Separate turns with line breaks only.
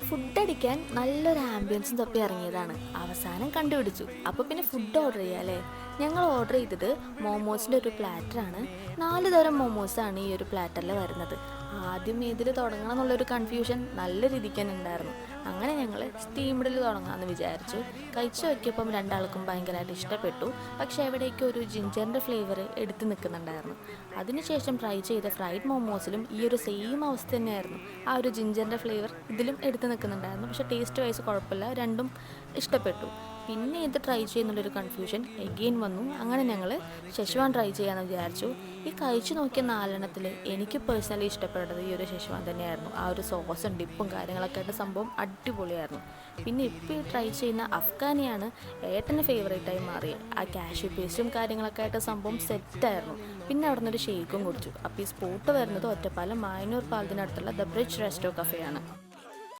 Food അടിക്കാൻ നല്ലൊരു ആംബിയൻസും തപ്പി ഇറങ്ങിയതാണ്. അവസാനം കണ്ടുപിടിച്ചു. അപ്പോൾ പിന്നെ ഫുഡ് ഓർഡർ ചെയ്യാം അല്ലേ. ഞങ്ങൾ ഓർഡർ ചെയ്തത് മോമോസിൻ്റെ ഒരു പ്ലാറ്ററാണ്. 4 തരം മോമോസാണ് ഈ ഒരു പ്ലാറ്ററിൽ വരുന്നത്. ആദ്യം ഏതിൽ തുടങ്ങണം എന്നുള്ളൊരു കൺഫ്യൂഷൻ നല്ല രീതിക്ക് തന്നെ ഉണ്ടായിരുന്നു. അങ്ങനെ ഞങ്ങൾ സ്റ്റീംഡിൽ തുടങ്ങാമെന്ന് വിചാരിച്ചു. കഴിച്ചു നോക്കിയപ്പം രണ്ടാൾക്കും ഭയങ്കരമായിട്ട് ഇഷ്ടപ്പെട്ടു. പക്ഷേ എവിടേക്കും ഒരു ജിഞ്ചറിൻ്റെ ഫ്ലേവർ എടുത്ത് നിൽക്കുന്നുണ്ടായിരുന്നു. അതിനുശേഷം ട്രൈ ചെയ്ത ഫ്രൈഡ് മോമോസിലും ഈ ഒരു സെയിം അവസ്ഥ തന്നെയായിരുന്നു. ആ ഒരു ജിഞ്ചറിൻ്റെ ഫ്ലേവർ ഇതിലും എടുത്ത് നിൽക്കുന്നുണ്ടായിരുന്നു. പക്ഷേ ടേസ്റ്റ് വൈസ് കുഴപ്പമില്ല, രണ്ടും ഇഷ്ടപ്പെട്ടു. പിന്നെ ഇത് ട്രൈ ചെയ്യുന്നുള്ളൊരു കൺഫ്യൂഷൻ എഗെയിൻ വന്നു. അങ്ങനെ ഞങ്ങൾ ഷെഷ്വാൻ ട്രൈ ചെയ്യാമെന്ന് വിചാരിച്ചു. ഈ കഴിച്ചു നോക്കിയ 4 എനിക്ക് പേഴ്സണലി ഇഷ്ടപ്പെട്ടത് ഈ ഒരു ഷെഷ്വാൻ തന്നെയായിരുന്നു. ആ ഒരു സോസും ഡിപ്പും കാര്യങ്ങളൊക്കെ ആയിട്ട് സംഭവം അടിപൊളിയായിരുന്നു. പിന്നെ ഇപ്പോൾ ട്രൈ ചെയ്യുന്ന അഫ്ഗാനിയാണ് ഏട്ടൻ്റെ ഫേവറേറ്റായി മാറിയത്. ആ കാഷ്യൂ പേസ്റ്റും കാര്യങ്ങളൊക്കെ ആയിട്ട് സംഭവം സെറ്റായിരുന്നു. പിന്നെ അവിടെ നിന്നൊരു ഷേക്കും കുടിച്ചു. അപ്പോൾ ഈ സ്പോട്ട് വരുന്നത് ഒറ്റപ്പാലം മായനൂർ പാലത്തിനടുത്തുള്ള ദ ബ്രിഡ്ജ് റെസ്റ്റോ കഫേയാണ്.